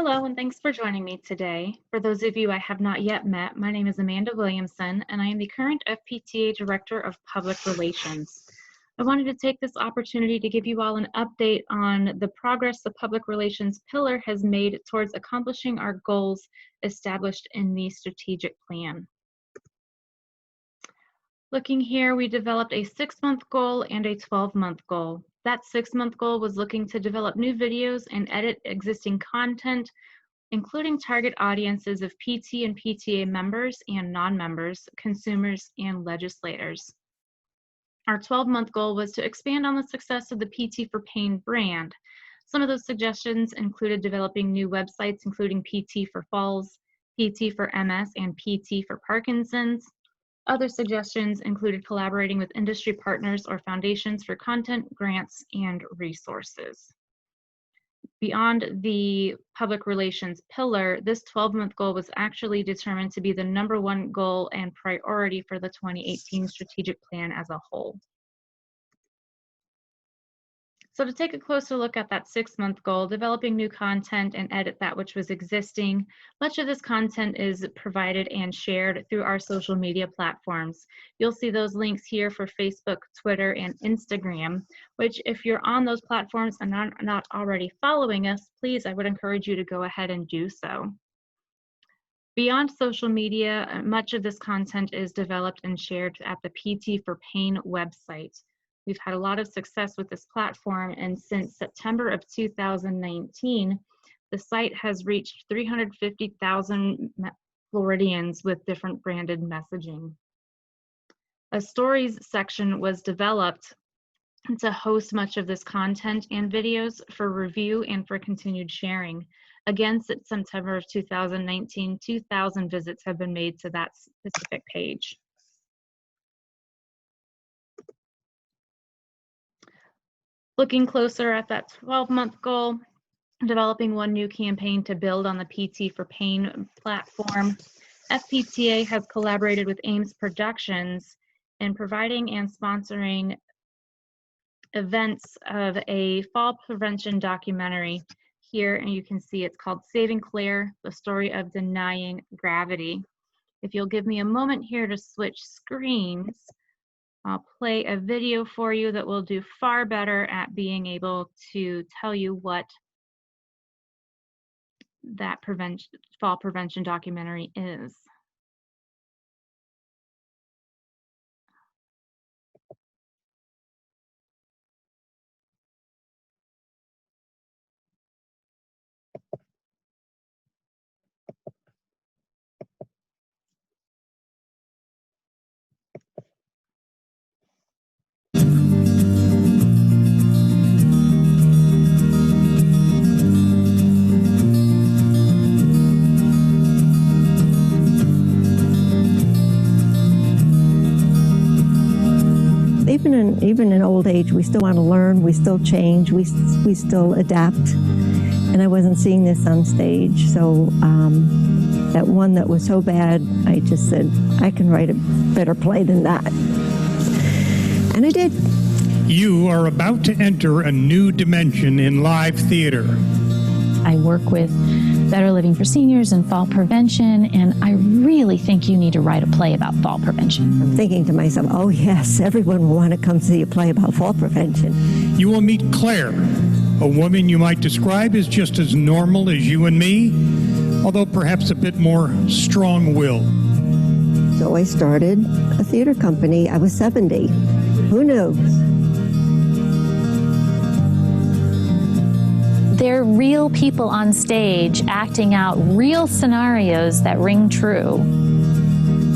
Hello, and thanks for joining me today. For those of you I have not yet met, my name is Amanda Williamson, and I am the current FPTA Director of Public Relations. I wanted to take this opportunity to give you all an update on the progress the Public Relations pillar has made towards accomplishing our goals established in the strategic plan. Looking here, we developed a 6-month goal and a 12-month goal. That 6-month goal was looking to develop new videos and edit existing content, including target audiences of PT and PTA members and non-members, consumers, and legislators. Our 12-month goal was to expand on the success of the PT for Pain brand. Some of those suggestions included developing new websites, including PT for Falls, PT for MS, and PT for Parkinson's. Other suggestions included collaborating with industry partners or foundations for content, grants, and resources. Beyond the public relations pillar, this 12-month goal was actually determined to be the #1 goal and priority for the 2018 strategic plan as a whole. So to take a closer look at that 6-month goal, developing new content and edit that which was existing, much of this content is provided and shared through our social media platforms. You'll see those links here for Facebook, Twitter, and Instagram, which if you're on those platforms and not already following us, please, I would encourage you to go ahead and do so. Beyond social media, much of this content is developed and shared at the PT for Pain website. We've had a lot of success with this platform, and since September of 2019, the site has reached 350,000 Floridians with different branded messaging. A stories section was developed to host much of this content and videos for review and for continued sharing. Again, since September of 2019, 2,000 visits have been made to that specific page. Looking closer at that 12-month goal, developing one new campaign to build on the PT for Pain platform. FPTA has collaborated with Ames Productions in providing and sponsoring events of a fall prevention documentary. Here, and you can see it's called Saving Claire, the story of denying gravity. If you'll give me a moment here to switch screens, I'll play a video for you that will do far better at being able to tell you what that fall prevention documentary is. Even in old age, we still want to learn, we still change, we still adapt. And I wasn't seeing this on stage, so that one that was so bad, I just said, I can write a better play than that. And I did. You are about to enter a new dimension in live theater. I work with Better Living for Seniors and fall prevention, and I really think you need to write a play about fall prevention. I'm thinking to myself, oh yes, everyone will want to come see a play about fall prevention. You will meet Claire, a woman you might describe as just as normal as you and me, although perhaps a bit more strong-willed. So I started a theater company. I was 70. Who knew? They're real people on stage acting out real scenarios that ring true.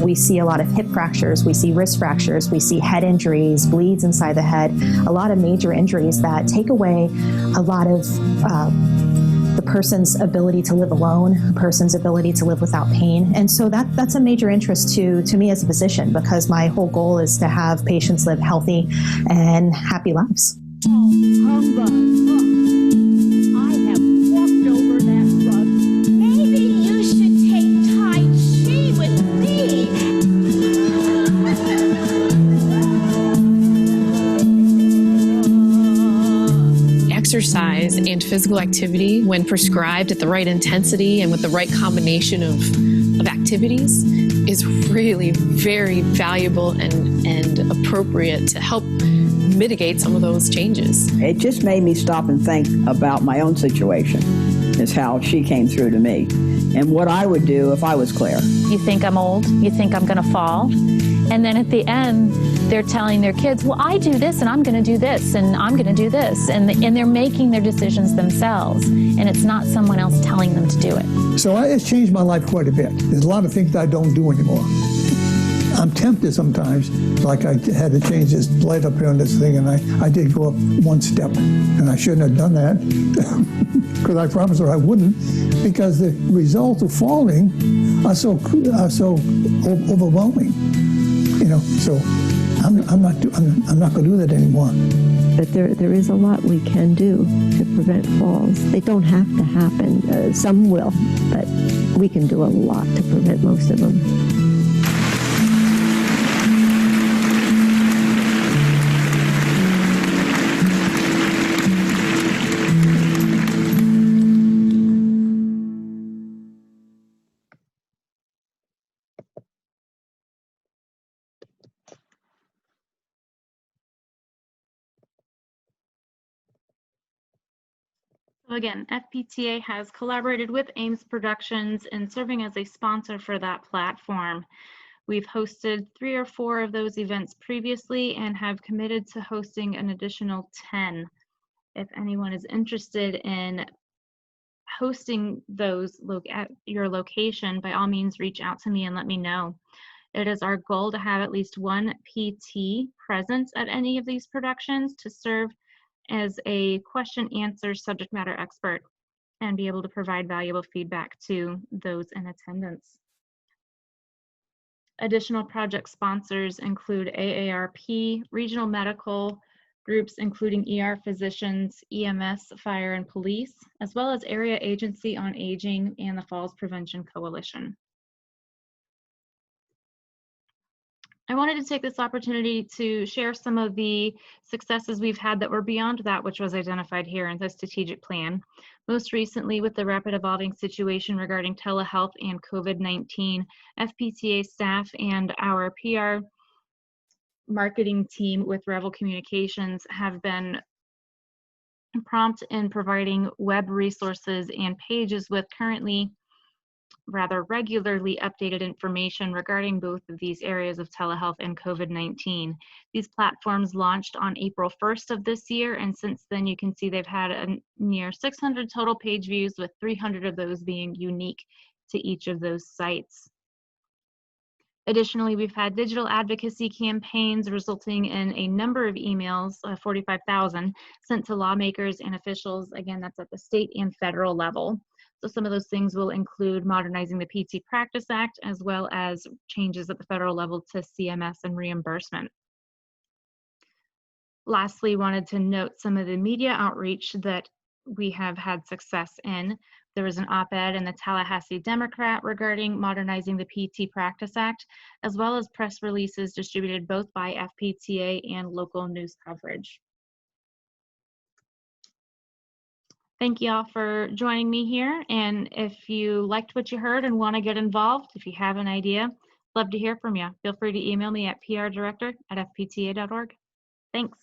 We see a lot of hip fractures, we see wrist fractures, we see head injuries, bleeds inside the head, a lot of major injuries that take away a lot of the person's ability to live alone, a person's ability to live without pain. And so that's a major interest to me as a physician, because my whole goal is to have patients live healthy and happy lives. exercise and physical activity, when prescribed at the right intensity and with the right combination of activities, is really very valuable and appropriate to help mitigate some of those changes. It just made me stop and think about my own situation, is how she came through to me, and what I would do if I was Claire. You think I'm old, you think I'm going to fall, and then at the end, they're telling their kids, well, I do this, and I'm going to do this, and I'm going to do this, and they're making their decisions themselves, and it's not someone else telling them to do it. So it's changed my life quite a bit. There's a lot of things that I don't do anymore. I'm tempted sometimes, like I had to change this light up here on this thing, and I did go up one step, and I shouldn't have done that, because I promised her I wouldn't, because the results of falling are so overwhelming, you know. So I'm not going to do that anymore. But there is a lot we can do to prevent falls. They don't have to happen. Some will, but we can do a lot to prevent most of them. So again, FPTA has collaborated with Ames Productions in serving as a sponsor for that platform. We've hosted 3 or 4 of those events previously and have committed to hosting an additional 10. If anyone is interested in hosting those at your location, by all means reach out to me and let me know. It is our goal to have at least one PT present at any of these productions to serve as a question-answer subject matter expert and be able to provide valuable feedback to those in attendance. Additional project sponsors include AARP, regional medical groups including ER physicians, EMS, fire and police, as well as Area Agency on Aging and the Falls Prevention Coalition. I wanted to take this opportunity to share some of the successes we've had that were beyond that which was identified here in the strategic plan. Most recently, with the rapid evolving situation regarding telehealth and COVID-19, FPTA staff and our PR marketing team with Revel Communications have been prompt in providing web resources and pages with currently rather regularly updated information regarding both of these areas of telehealth and COVID-19. These platforms launched on April 1st of this year, and since then you can see they've had a near 600 total page views, with 300 of those being unique to each of those sites. Additionally, we've had digital advocacy campaigns resulting in a number of emails, 45,000, sent to lawmakers and officials. Again, that's at the state and federal level. So some of those things will include modernizing the PT Practice Act, as well as changes at the federal level to CMS and reimbursement. Lastly, wanted to note some of the media outreach that we have had success in. There was an op-ed in the Tallahassee Democrat regarding modernizing the PT Practice Act, as well as press releases distributed both by FPTA and local news coverage. Thank you all for joining me here. And if you liked what you heard and want to get involved, if you have an idea, love to hear from you. Feel free to email me at prdirector@fpta.org. Thanks.